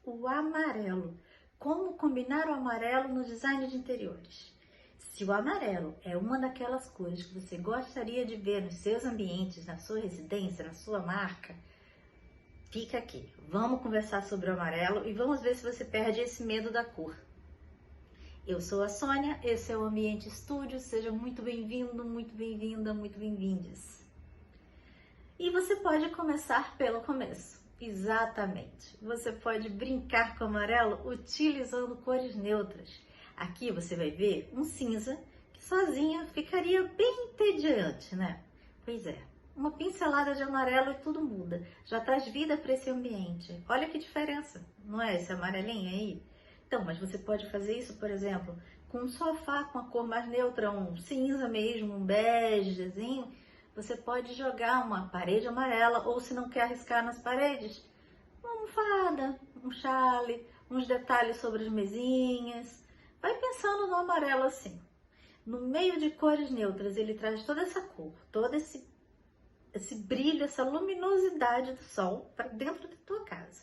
o amarelo. Como combinar o amarelo no design de interiores? Se o amarelo é uma daquelas cores que você gostaria de ver nos seus ambientes, na sua residência, na sua marca, fica aqui. Vamos conversar sobre o amarelo e vamos ver se você perde esse medo da cor. Eu sou a Sônia, esse é o Ambiente Estúdio, seja muito bem-vindo, muito bem-vinda, muito bem-vindes. E você pode começar pelo começo, exatamente. Você pode brincar com o amarelo utilizando cores neutras. Aqui você vai ver um cinza que sozinha ficaria bem entediante, né? Pois é, uma pincelada de amarelo e tudo muda, já traz vida para esse ambiente. Olha que diferença, não é esse amarelinho aí? Então, mas você pode fazer isso, por exemplo, com um sofá com a cor mais neutra, um cinza mesmo, um begezinho. Você pode jogar uma parede amarela, ou se não quer arriscar nas paredes, uma almofada, um chale, uns detalhes sobre as mesinhas. Vai pensando no amarelo assim. No meio de cores neutras, ele traz toda essa cor, todo esse brilho, essa luminosidade do sol para dentro da tua casa.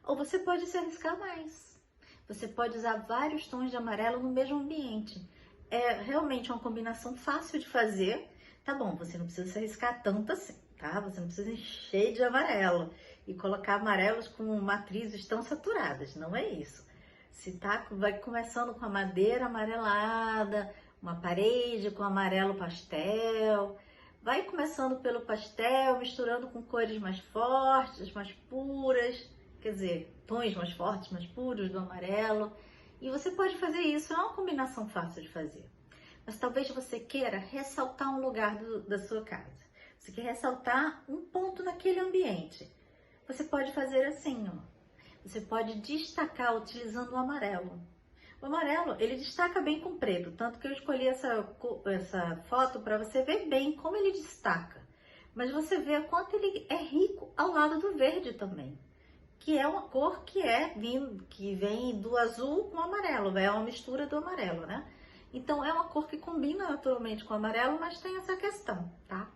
Ou você pode se arriscar mais. Você pode usar vários tons de amarelo no mesmo ambiente. É realmente uma combinação fácil de fazer. Tá bom, você não precisa se arriscar tanto assim, tá? Você não precisa encher de amarelo e colocar amarelos com matrizes tão saturadas, não é isso. Se tá, vai começando com a madeira amarelada, uma parede com amarelo pastel, vai começando pelo pastel, misturando com cores mais fortes, mais puras, quer dizer, tons mais fortes, mais puros do amarelo. E você pode fazer isso, é uma combinação fácil de fazer. Mas talvez você queira ressaltar um lugar da sua casa. Você quer ressaltar um ponto naquele ambiente. Você pode fazer assim, ó. Você pode destacar utilizando o amarelo. O amarelo, ele destaca bem com preto, tanto que eu escolhi essa foto para você ver bem como ele destaca. Mas você vê o quanto ele é rico ao lado do verde também, que é uma cor que vem do azul com o amarelo, é uma mistura do amarelo, né? Então, é uma cor que combina naturalmente com o amarelo, mas tem essa questão, tá?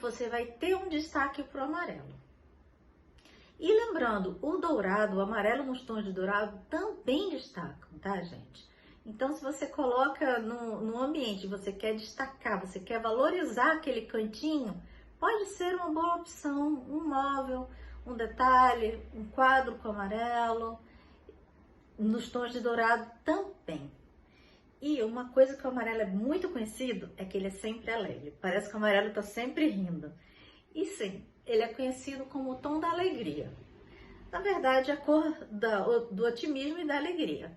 Você vai ter um destaque para o amarelo. E lembrando, o dourado, o amarelo nos tons de dourado também destacam, tá, gente? Então, se você coloca no ambiente, você quer destacar, você quer valorizar aquele cantinho, pode ser uma boa opção, um móvel, um detalhe, um quadro com amarelo, nos tons de dourado também. E uma coisa que o amarelo é muito conhecido é que ele é sempre alegre. Parece que o amarelo está sempre rindo. E sim, ele é conhecido como o tom da alegria. Na verdade, a cor do otimismo e da alegria.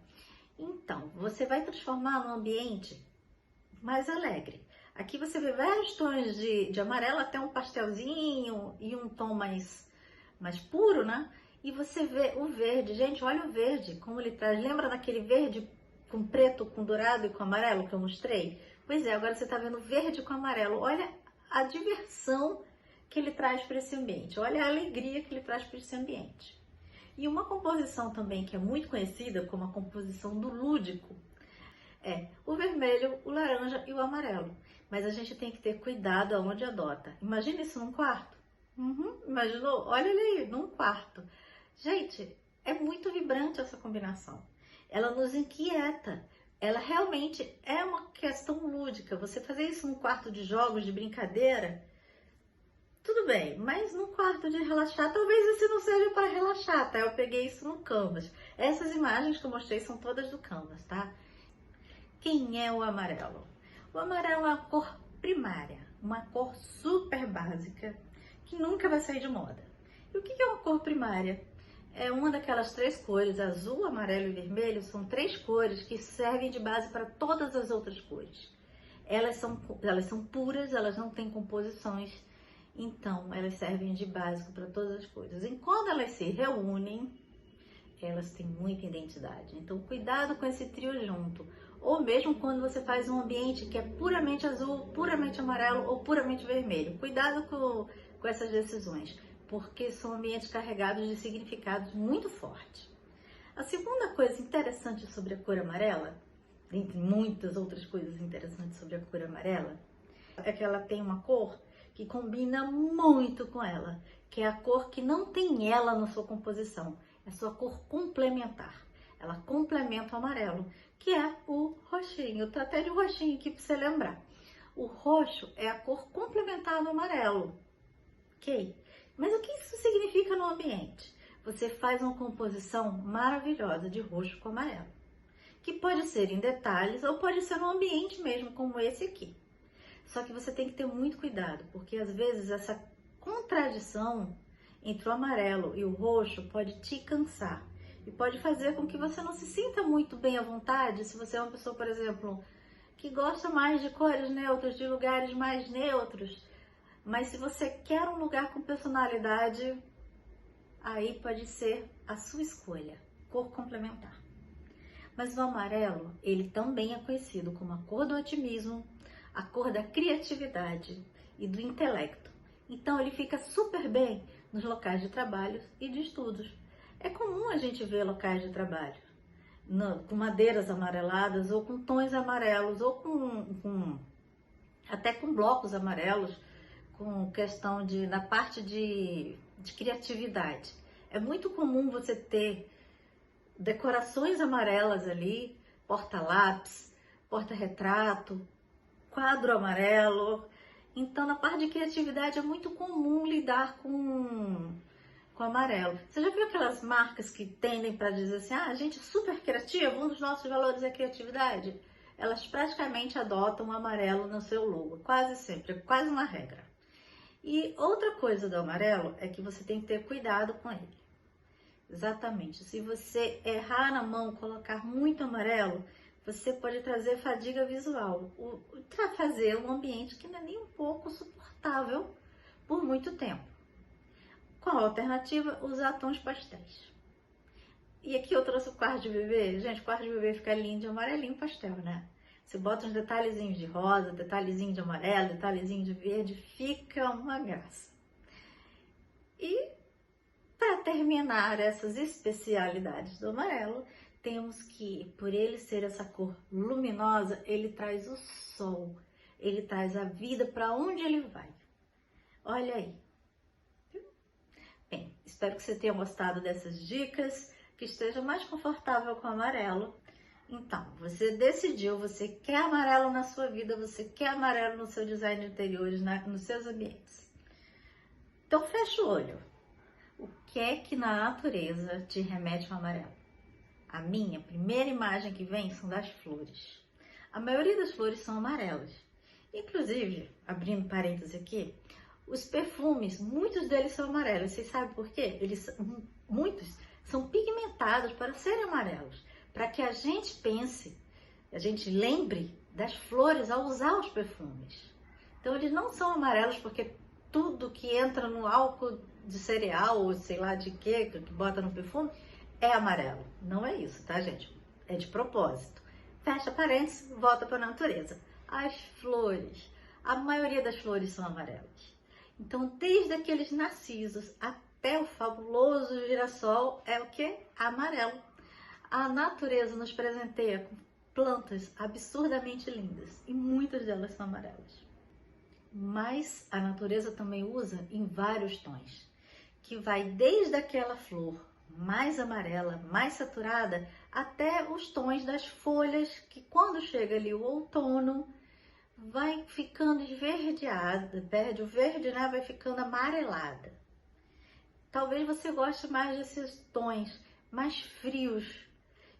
Então, você vai transformar num ambiente mais alegre. Aqui você vê vários tons de amarelo, até um pastelzinho e um tom mais puro, né? E você vê o verde. Gente, olha o verde, como ele traz. Lembra daquele verde com preto, com dourado e com amarelo que eu mostrei? Pois é, agora você está vendo verde com amarelo. Olha a diversão que ele traz para esse ambiente. Olha a alegria que ele traz para esse ambiente. E uma composição também que é muito conhecida como a composição do lúdico é o vermelho, o laranja e o amarelo. Mas a gente tem que ter cuidado aonde adota. Imagina isso num quarto. Imaginou? Olha ali, num quarto. Gente, é muito vibrante essa combinação. Ela nos inquieta. Ela realmente é uma questão lúdica. Você fazer isso num quarto de jogos, de brincadeira, tudo bem. Mas num quarto de relaxar, talvez esse não seja para relaxar, tá? Eu peguei isso no Canvas. Essas imagens que eu mostrei são todas do Canvas, tá? Quem é o amarelo? O amarelo é uma cor primária, uma cor super básica, que nunca vai sair de moda. E o que é uma cor primária? É uma daquelas três cores, azul, amarelo e vermelho, são três cores que servem de base para todas as outras cores. Elas são puras, elas não têm composições, então elas servem de básico para todas as cores. E quando elas se reúnem, elas têm muita identidade. Então, cuidado com esse trio junto. Ou mesmo quando você faz um ambiente que é puramente azul, puramente amarelo ou puramente vermelho. Cuidado com essas decisões, porque são ambientes carregados de significados muito fortes. A segunda coisa interessante sobre a cor amarela, entre muitas outras coisas interessantes sobre a cor amarela, é que ela tem uma cor que combina muito com ela, que é a cor que não tem ela na sua composição, é a sua cor complementar. Ela complementa o amarelo, que é o roxinho. Tô até de roxinho aqui para você lembrar. O roxo é a cor complementar do amarelo, ok? Mas o que isso significa no ambiente? Você faz uma composição maravilhosa de roxo com amarelo, que pode ser em detalhes ou pode ser no ambiente mesmo, como esse aqui. Só que você tem que ter muito cuidado, porque às vezes essa contradição entre o amarelo e o roxo pode te cansar e pode fazer com que você não se sinta muito bem à vontade se você é uma pessoa, por exemplo, que gosta mais de cores neutras, de lugares mais neutros. Mas se você quer um lugar com personalidade, aí pode ser a sua escolha, cor complementar. Mas o amarelo, ele também é conhecido como a cor do otimismo, a cor da criatividade e do intelecto. Então ele fica super bem nos locais de trabalho e de estudos. É comum a gente ver locais de trabalho com madeiras amareladas ou com tons amarelos ou até com blocos amarelos, com questão na parte de criatividade. É muito comum você ter decorações amarelas ali, porta-lápis, porta-retrato, quadro amarelo. Então, na parte de criatividade é muito comum lidar com amarelo. Você já viu aquelas marcas que tendem para dizer assim, a gente é super criativo, um dos nossos valores é a criatividade? Elas praticamente adotam o amarelo no seu logo, quase sempre, é quase uma regra. E outra coisa do amarelo é que você tem que ter cuidado com ele. Exatamente, se você errar na mão, colocar muito amarelo, você pode trazer fadiga visual, fazer um ambiente que não é nem um pouco suportável por muito tempo. Qual a alternativa? Usar tons pastéis. E aqui eu trouxe o quarto de bebê. Gente, o quarto de bebê fica lindo de amarelinho pastel, né? Você bota uns detalhezinhos de rosa, detalhezinho de amarelo, detalhezinho de verde, fica uma graça. E para terminar essas especialidades do amarelo, temos que, por ele ser essa cor luminosa, ele traz o sol, ele traz a vida para onde ele vai. Olha aí. Bem, espero que você tenha gostado dessas dicas, que esteja mais confortável com o amarelo. Então, você decidiu, você quer amarelo na sua vida, você quer amarelo no seu design de interiores, nos seus ambientes. Então, fecha o olho. O que é que na natureza te remete ao amarelo? A minha primeira imagem que vem são das flores. A maioria das flores são amarelas. Inclusive, abrindo parênteses aqui, os perfumes, muitos deles são amarelos. Vocês sabem por quê? Muitos são pigmentados para serem amarelos, para que a gente pense, a gente lembre das flores ao usar os perfumes. Então, eles não são amarelos porque tudo que entra no álcool de cereal ou sei lá de quê, que bota no perfume, é amarelo. Não é isso, tá, gente? É de propósito. Fecha parênteses, volta para a natureza. As flores, a maioria das flores são amarelas. Então, desde aqueles narcisos até o fabuloso girassol, é o que? Amarelo. A natureza nos presenteia com plantas absurdamente lindas e muitas delas são amarelas. Mas a natureza também usa em vários tons, que vai desde aquela flor mais amarela, mais saturada, até os tons das folhas, que quando chega ali o outono, vai ficando esverdeada, perde o verde, né? Vai ficando amarelada. Talvez você goste mais desses tons mais frios,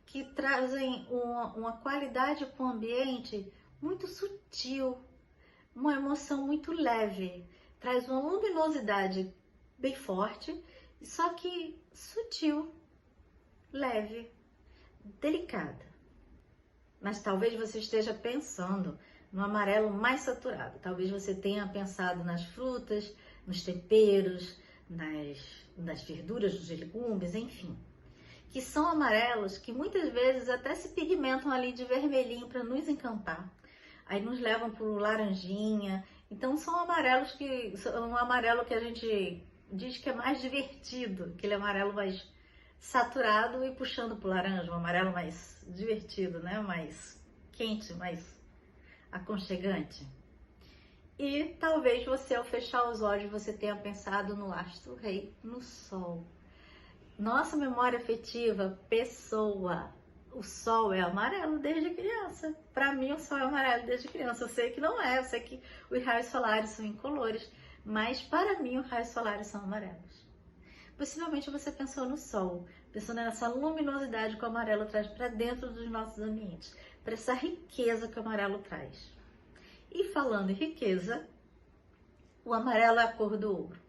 que trazem uma qualidade para o ambiente muito sutil, uma emoção muito leve, traz uma luminosidade bem forte, só que sutil, leve, delicada. Mas talvez você esteja pensando no amarelo mais saturado. Talvez você tenha pensado nas frutas, nos temperos, nas verduras, nos legumes, enfim. Que são amarelos que muitas vezes até se pigmentam ali de vermelhinho para nos encantar. Aí nos levam para o laranjinha. Então são amarelos um amarelo que a gente diz que é mais divertido, aquele amarelo mais saturado e puxando para o laranja, um amarelo mais divertido, né? Mais quente, mais aconchegante. E talvez você, ao fechar os olhos, você tenha pensado no astro-rei, no Sol. Nossa memória afetiva, pessoa. O Sol é amarelo desde criança. Para mim, o Sol é amarelo desde criança. Eu sei que não é, eu sei que os raios solares são incolores, mas para mim, os raios solares são amarelos. Possivelmente você pensou no Sol, pensando nessa luminosidade que o amarelo traz para dentro dos nossos ambientes, para essa riqueza que o amarelo traz. E falando em riqueza, o amarelo é a cor do ouro.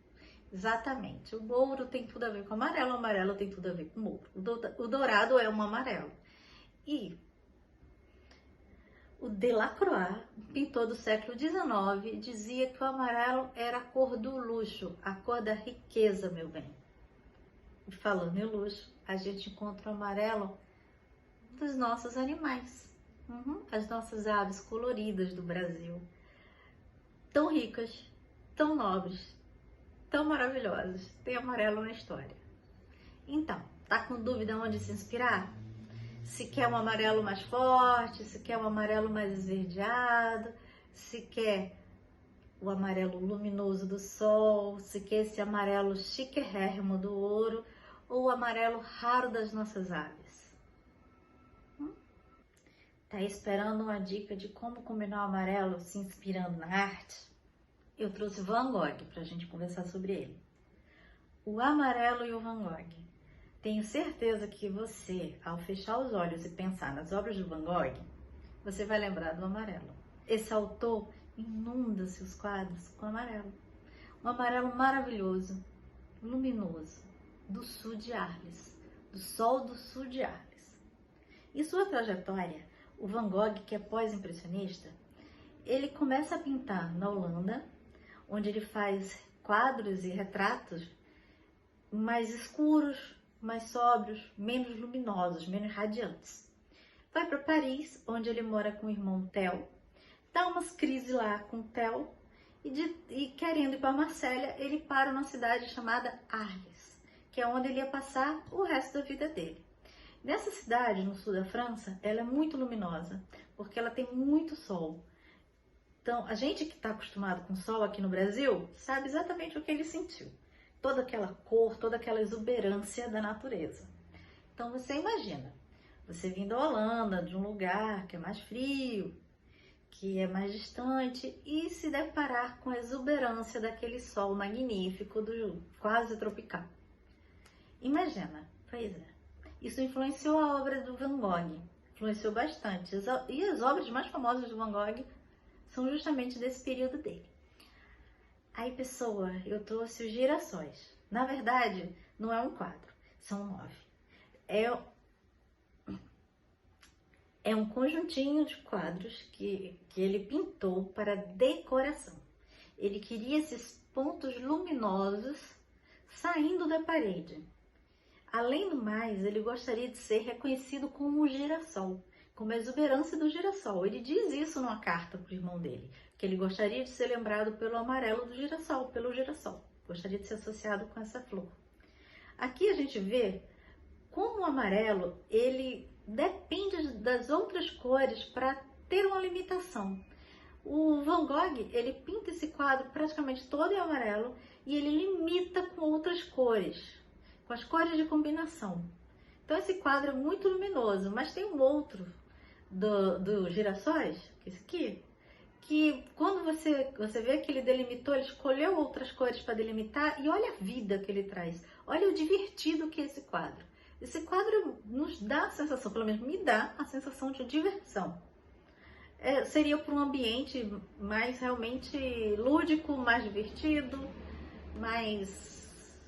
Exatamente. O ouro tem tudo a ver com o amarelo tem tudo a ver com o ouro. O dourado é um amarelo. E o Delacroix, pintor do século XIX, dizia que o amarelo era a cor do luxo, a cor da riqueza, meu bem. E falando em luxo, a gente encontra o amarelo dos nossos animais. As nossas aves coloridas do Brasil. Tão ricas, tão nobres, tão maravilhosas. Tem amarelo na história. Então, tá com dúvida onde se inspirar? Se quer um amarelo mais forte, se quer um amarelo mais esverdeado, se quer o amarelo luminoso do sol, se quer esse amarelo chiquérrimo do ouro ou o amarelo raro das nossas aves. Tá esperando uma dica de como combinar o amarelo se inspirando na arte? Eu trouxe Van Gogh para a gente conversar sobre ele. O amarelo e o Van Gogh. Tenho certeza que você, ao fechar os olhos e pensar nas obras do Van Gogh, você vai lembrar do amarelo. Esse autor inunda seus quadros com amarelo. Um amarelo maravilhoso, luminoso, do sul de Arles, do sol do sul de Arles. Em sua trajetória, o Van Gogh, que é pós-impressionista, ele começa a pintar na Holanda, onde ele faz quadros e retratos mais escuros, mais sóbrios, menos luminosos, menos radiantes. Vai para Paris, onde ele mora com o irmão Theo, dá umas crises lá com o Theo e querendo ir para Marselha, ele para numa cidade chamada Arles, que é onde ele ia passar o resto da vida dele. Nessa cidade, no sul da França, ela é muito luminosa, porque ela tem muito sol. Então, a gente que está acostumado com sol aqui no Brasil, sabe exatamente o que ele sentiu. Toda aquela cor, toda aquela exuberância da natureza. Então, você imagina, você vindo da Holanda, de um lugar que é mais frio, que é mais distante, e se deparar com a exuberância daquele sol magnífico, quase tropical. Imagina, pois é. Isso influenciou a obra do Van Gogh, influenciou bastante. E as obras mais famosas do Van Gogh são justamente desse período dele. Aí, pessoa, eu trouxe os girassóis. Na verdade, não é um quadro, são 9. É um conjuntinho de quadros que ele pintou para decoração. Ele queria esses pontos luminosos saindo da parede. Além do mais, ele gostaria de ser reconhecido como o girassol, como a exuberância do girassol. Ele diz isso numa carta para o irmão dele, que ele gostaria de ser lembrado pelo amarelo do girassol, pelo girassol. Gostaria de ser associado com essa flor. Aqui a gente vê como o amarelo, ele depende das outras cores para ter uma limitação. O Van Gogh, ele pinta esse quadro praticamente todo em amarelo e ele limita com outras cores, com as cores de combinação. Então esse quadro é muito luminoso, mas tem um outro do girassóis, que é esse aqui, que quando você vê que ele delimitou, ele escolheu outras cores para delimitar e olha a vida que ele traz, olha o divertido que é esse quadro. Esse quadro nos dá a sensação, pelo menos me dá a sensação de diversão. Seria para um ambiente mais realmente lúdico, mais divertido, mais,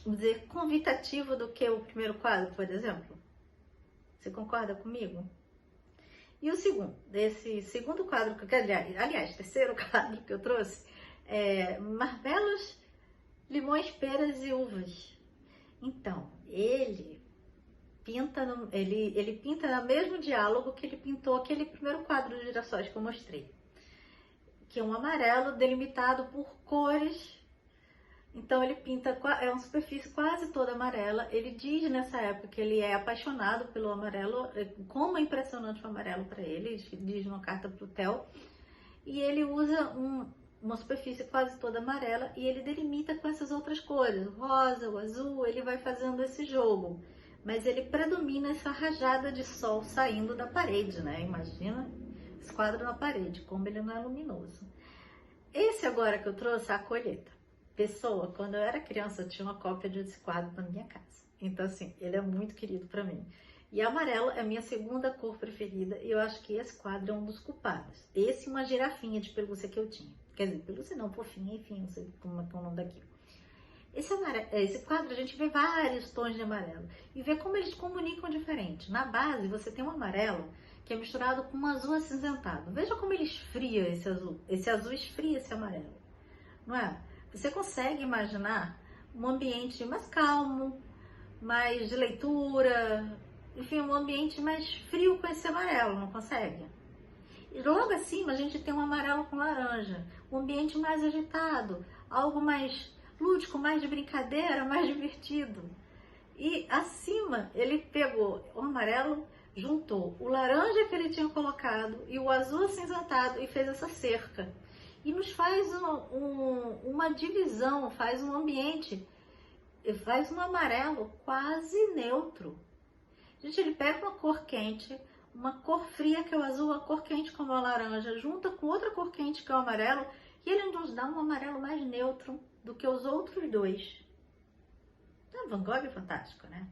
vamos dizer, convidativo do que o primeiro quadro, por exemplo. Você concorda comigo? E o segundo, esse segundo quadro, aliás, terceiro quadro que eu trouxe, é marmelos, limões, peras e uvas. Então, ele pinta no mesmo diálogo que ele pintou aquele primeiro quadro de girassóis que eu mostrei, que é um amarelo delimitado por cores. Então ele pinta, é uma superfície quase toda amarela. Ele diz nessa época que ele é apaixonado pelo amarelo, como é impressionante o amarelo para ele, diz numa carta para o Theo. e ele usa uma superfície quase toda amarela e ele delimita com essas outras cores, o rosa, o azul, ele vai fazendo esse jogo. Mas ele predomina essa rajada de sol saindo da parede, né? Imagina esse quadro na parede, como ele não é luminoso. Esse agora que eu trouxe, a colheita. Pessoa, quando eu era criança, eu tinha uma cópia desse quadro na minha casa. Então, assim, ele é muito querido para mim. E amarelo é a minha segunda cor preferida e eu acho que esse quadro é um dos culpados. Esse e uma girafinha de pelúcia que eu tinha. Quer dizer, pelúcia não, fofinha, enfim, não sei como é que é o nome daquilo. Esse quadro a gente vê vários tons de amarelo e vê como eles comunicam diferente. Na base você tem um amarelo que é misturado com um azul acinzentado. Veja como ele esfria esse azul. Esse azul esfria esse amarelo, não é? Você consegue imaginar um ambiente mais calmo, mais de leitura, enfim, um ambiente mais frio com esse amarelo, não consegue? E logo acima a gente tem um amarelo com laranja, um ambiente mais agitado, algo mais lúdico, mais de brincadeira, mais divertido. E acima ele pegou o amarelo, juntou o laranja que ele tinha colocado e o azul acinzentado e fez essa cerca. E nos faz uma divisão, faz um ambiente, faz um amarelo quase neutro. Gente, ele pega uma cor quente, uma cor fria que é o azul, uma cor quente como a laranja, junta com outra cor quente que é o amarelo, e ele nos dá um amarelo mais neutro do que os outros dois. Então, Van Gogh é fantástico, né?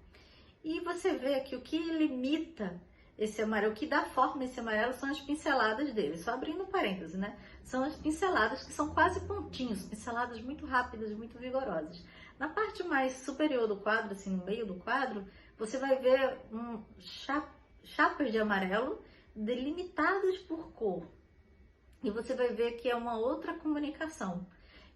E você vê que o que limita esse amarelo, o que dá forma a esse amarelo são as pinceladas dele. Só abrindo um parêntese, né? São as pinceladas que são quase pontinhos, pinceladas muito rápidas, muito vigorosas. Na parte mais superior do quadro, assim, no meio do quadro, você vai ver chapas de amarelo delimitadas por cor. E você vai ver que é uma outra comunicação.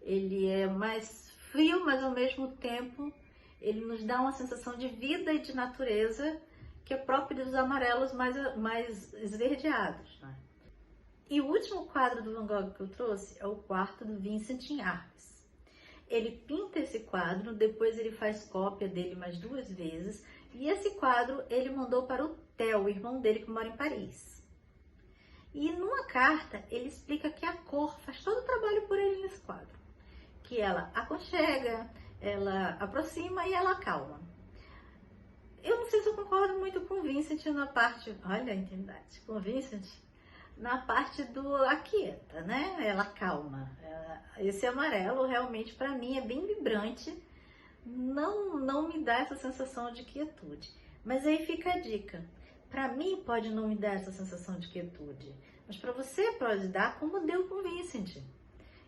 Ele é mais frio, mas ao mesmo tempo ele nos dá uma sensação de vida e de natureza que é próprio dos amarelos mais esverdeados, né? E o último quadro do Van Gogh que eu trouxe é o quarto do Vincent em Arles. Ele pinta esse quadro, depois ele faz cópia dele mais 2 vezes, e esse quadro ele mandou para o Theo, o irmão dele que mora em Paris. E numa carta ele explica que a cor faz todo o trabalho por ele nesse quadro, que ela aconchega, ela aproxima e ela acalma. Eu não sei se eu concordo muito com o Vincent na parte, olha a intimidade, com o Vincent na parte do aquieta, né? Ela calma. Esse amarelo realmente para mim é bem vibrante, não me dá essa sensação de quietude. Mas aí fica a dica. Para mim pode não me dar essa sensação de quietude, mas para você pode dar como deu com o Vincent.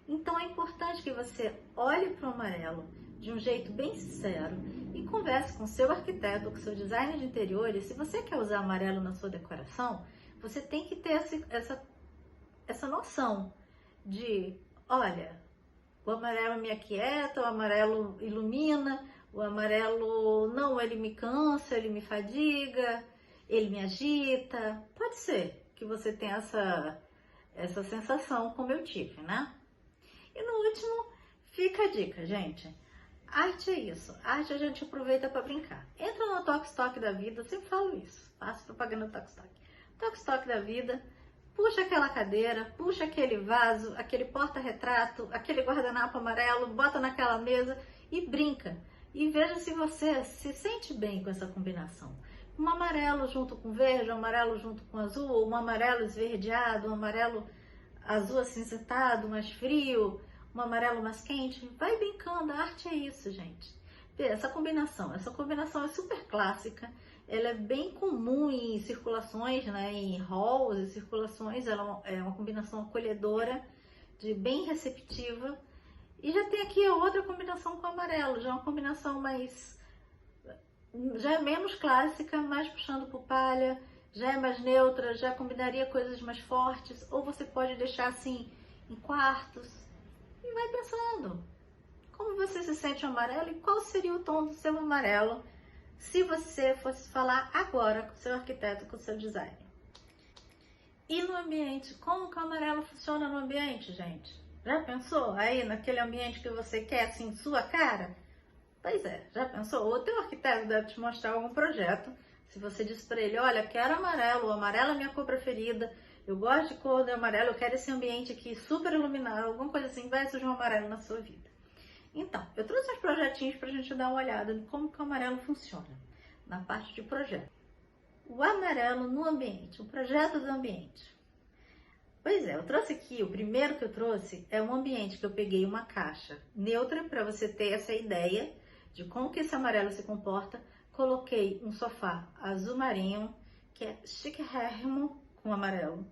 Então é importante que você olhe para o amarelo de um jeito bem sincero e converse com o seu arquiteto, com o seu designer de interiores. Se você quer usar amarelo na sua decoração, você tem que ter essa noção de, olha, o amarelo me aquieta, o amarelo ilumina, o amarelo não, ele me cansa, ele me fadiga, ele me agita. Pode ser que você tenha essa sensação como eu tive, né? E no último, fica a dica, gente. Arte é isso. Arte a gente aproveita para brincar. Entra no Toque da vida, eu sempre falo isso. Faço propaganda do Toque da vida, puxa aquela cadeira, puxa aquele vaso, aquele porta-retrato, aquele guardanapo amarelo, bota naquela mesa e brinca. E veja se você se sente bem com essa combinação. Um amarelo junto com verde, um amarelo junto com azul, um amarelo esverdeado, um amarelo azul acinzentado, mais frio, um amarelo mais quente. Vai brincando, a arte é isso, gente. Vê, essa combinação é super clássica, ela é bem comum em circulações, né, em halls e circulações, ela é uma combinação acolhedora, bem receptiva. E já tem aqui a outra combinação com amarelo, já é uma combinação já é menos clássica, mais puxando por palha, já é mais neutra, já combinaria coisas mais fortes, ou você pode deixar assim em quartos e vai pensando como você se sente amarelo e qual seria o tom do seu amarelo se você fosse falar agora com o seu arquiteto, com o seu designer. E no ambiente, como que o amarelo funciona no ambiente, gente? Já pensou aí naquele ambiente que você quer, assim, sua cara? Pois é, já pensou? O teu arquiteto deve te mostrar algum projeto. Se você diz para ele, olha, quero amarelo, o amarelo é minha cor preferida, eu gosto de cor de amarelo, eu quero esse ambiente aqui super iluminado, alguma coisa assim, vai surgir um amarelo na sua vida. Então, eu trouxe uns projetinhos pra gente dar uma olhada em como que o amarelo funciona, na parte de projeto. O amarelo no ambiente, o projeto do ambiente. Pois é, eu trouxe aqui, o primeiro que eu trouxe é um ambiente que eu peguei uma caixa neutra para você ter essa ideia de como que esse amarelo se comporta. Coloquei um sofá azul marinho, que é chiquérrimo com amarelo.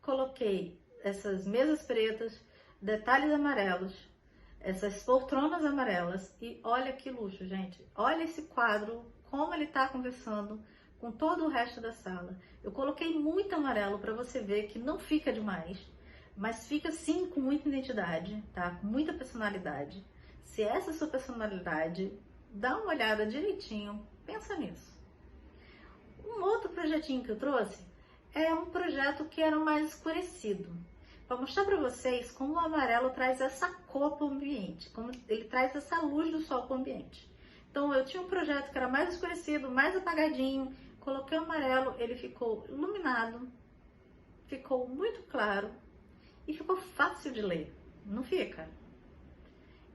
Coloquei essas mesas pretas, detalhes amarelos, essas poltronas amarelas e olha que luxo, gente. Olha esse quadro, como ele tá conversando com todo o resto da sala. Eu coloquei muito amarelo para você ver que não fica demais, mas fica sim com muita identidade, tá? Com muita personalidade. Se essa é a sua personalidade, dá uma olhada direitinho, pensa nisso. Um outro projetinho que eu trouxe é um projeto que era mais escurecido, para mostrar para vocês como o amarelo traz essa cor para o ambiente, como ele traz essa luz do sol para o ambiente. Então eu tinha um projeto que era mais escurecido, mais apagadinho, coloquei o amarelo, ele ficou iluminado, ficou muito claro e ficou fácil de ler, não fica?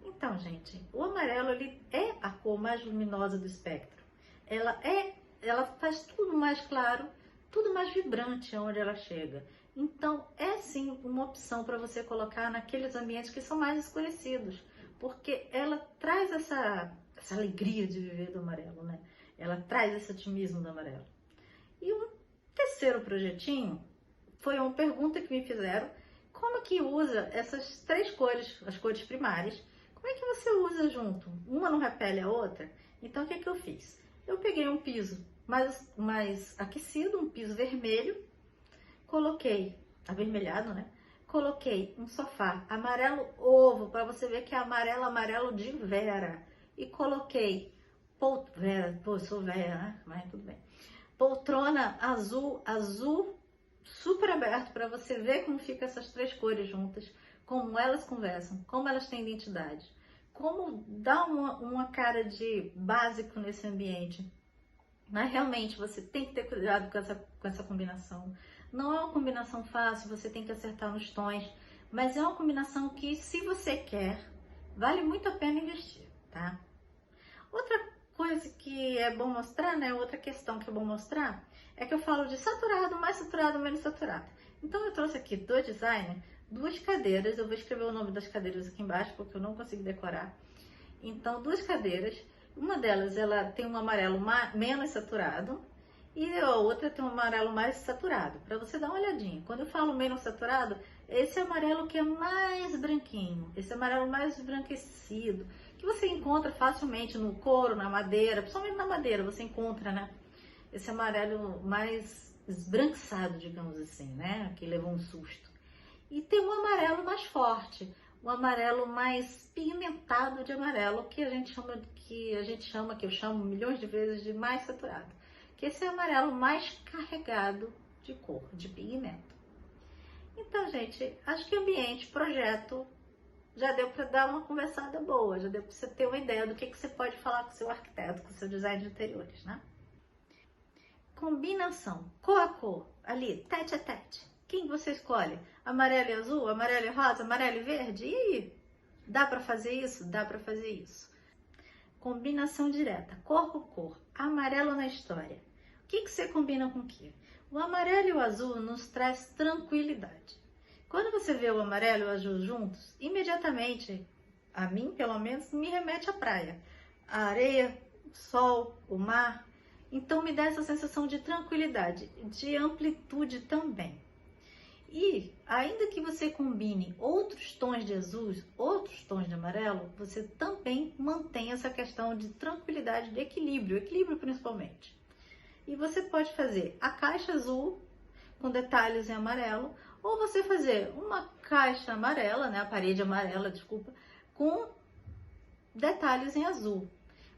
Então, gente, o amarelo ele é a cor mais luminosa do espectro. Ela faz tudo mais claro, tudo mais vibrante onde ela chega. Então, é sim uma opção para você colocar naqueles ambientes que são mais escurecidos, porque ela traz essa alegria de viver do amarelo, né? Ela traz esse otimismo do amarelo. E um terceiro projetinho foi uma pergunta que me fizeram: como que usa essas três cores, as cores primárias, como é que você usa junto? Uma não repele a outra? Então, o que eu fiz? Eu peguei um piso mais aquecido, um piso vermelho, coloquei, avermelhado, né? Coloquei um sofá amarelo ovo, para você ver que é amarelo de Vera. E coloquei, eu sou Vera, né? Mas tudo bem. Poltrona azul super aberto, para você ver como fica essas três cores juntas, como elas conversam, como elas têm identidade, como dá uma cara de básico nesse ambiente. Mas realmente você tem que ter cuidado com essa combinação. Não é uma combinação fácil, você tem que acertar nos tons, mas é uma combinação que, se você quer, vale muito a pena investir, tá? Outra coisa que é bom mostrar, né? Outra questão que é bom mostrar é que eu falo de saturado, mais saturado, menos saturado. Então eu trouxe aqui do designer duas cadeiras. Eu vou escrever o nome das cadeiras aqui embaixo porque eu não consigo decorar. Então, duas cadeiras. Uma delas ela tem um amarelo menos saturado e a outra tem um amarelo mais saturado. Para você dar uma olhadinha. Quando eu falo menos saturado, esse amarelo que é mais branquinho, esse amarelo mais embranquecido, que você encontra facilmente no couro, na madeira, principalmente na madeira você encontra, né? Esse amarelo mais esbranquiçado, digamos assim, né? Que levou um susto. E tem um amarelo mais forte, um amarelo mais pigmentado de amarelo, que eu chamo milhões de vezes de mais saturado. Que esse é o amarelo mais carregado de cor, de pigmento. Então, gente, acho que ambiente, projeto, já deu para dar uma conversada boa, já deu para você ter uma ideia do que você pode falar com o seu arquiteto, com o seu design de interiores, né? Combinação, cor a cor, ali, tete a tete. Quem você escolhe? Amarelo e azul, amarelo e rosa, amarelo e verde? E aí? Dá para fazer isso? Dá para fazer isso. Combinação direta, cor com cor, amarelo na história. O que você combina com o quê? O amarelo e o azul nos traz tranquilidade. Quando você vê o amarelo e o azul juntos, imediatamente, a mim pelo menos, me remete à praia. A areia, o sol, o mar. Então me dá essa sensação de tranquilidade, de amplitude também. E ainda que você combine outros tons de azul, outros tons de amarelo, você também mantém essa questão de tranquilidade, de equilíbrio principalmente. E você pode fazer a caixa azul com detalhes em amarelo, ou você fazer uma caixa amarela, né, a parede amarela, desculpa, com detalhes em azul.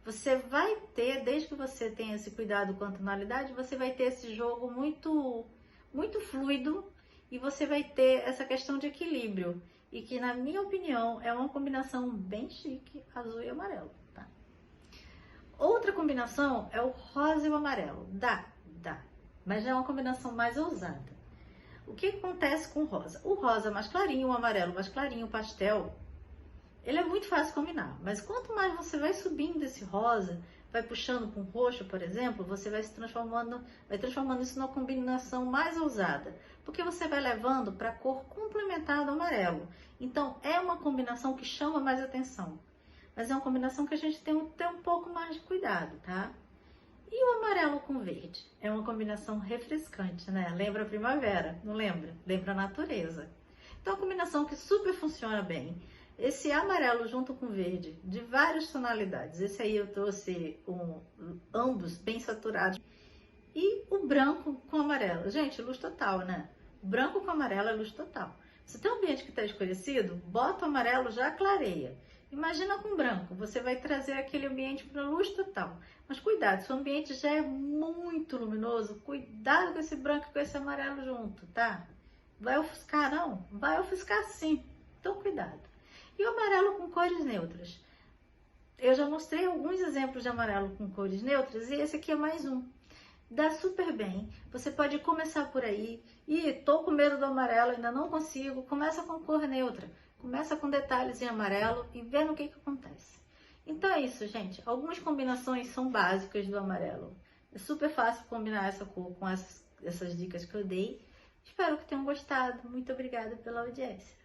Você vai ter, desde que você tenha esse cuidado com a tonalidade, você vai ter esse jogo muito fluido e você vai ter essa questão de equilíbrio. E que, na minha opinião, é uma combinação bem chique, azul e amarelo, tá? Outra combinação é o rosa e o amarelo. Dá, mas é uma combinação mais ousada. O que acontece com o rosa? O rosa mais clarinho, o amarelo mais clarinho, o pastel, ele é muito fácil combinar. Mas quanto mais você vai subindo esse rosa, vai puxando para um roxo, por exemplo, você vai transformando isso numa combinação mais ousada. Porque você vai levando para a cor complementar do amarelo. Então, é uma combinação que chama mais atenção. Mas é uma combinação que a gente tem que ter um pouco mais de cuidado, tá? E o amarelo com verde? É uma combinação refrescante, né? Lembra a primavera, não lembra? Lembra a natureza. Então, é uma combinação que super funciona bem. Esse amarelo junto com verde, de várias tonalidades. Esse aí eu trouxe ambos bem saturados. E o branco com amarelo. Gente, luz total, né? O branco com amarelo é luz total. Se tem um ambiente que está escurecido, bota o amarelo, já clareia. Imagina com branco, você vai trazer aquele ambiente para luz total. Mas cuidado, se o ambiente já é muito luminoso, cuidado com esse branco e com esse amarelo junto, tá? Vai ofuscar, não? Vai ofuscar sim. Então cuidado. E o amarelo com cores neutras. Eu já mostrei alguns exemplos de amarelo com cores neutras e esse aqui é mais um. Dá super bem. Você pode começar por aí. E tô com medo do amarelo, ainda não consigo. Começa com cor neutra. Começa com detalhes em amarelo e vê no que acontece. Então é isso, gente. Algumas combinações são básicas do amarelo. É super fácil combinar essa cor com essas dicas que eu dei. Espero que tenham gostado. Muito obrigada pela audiência.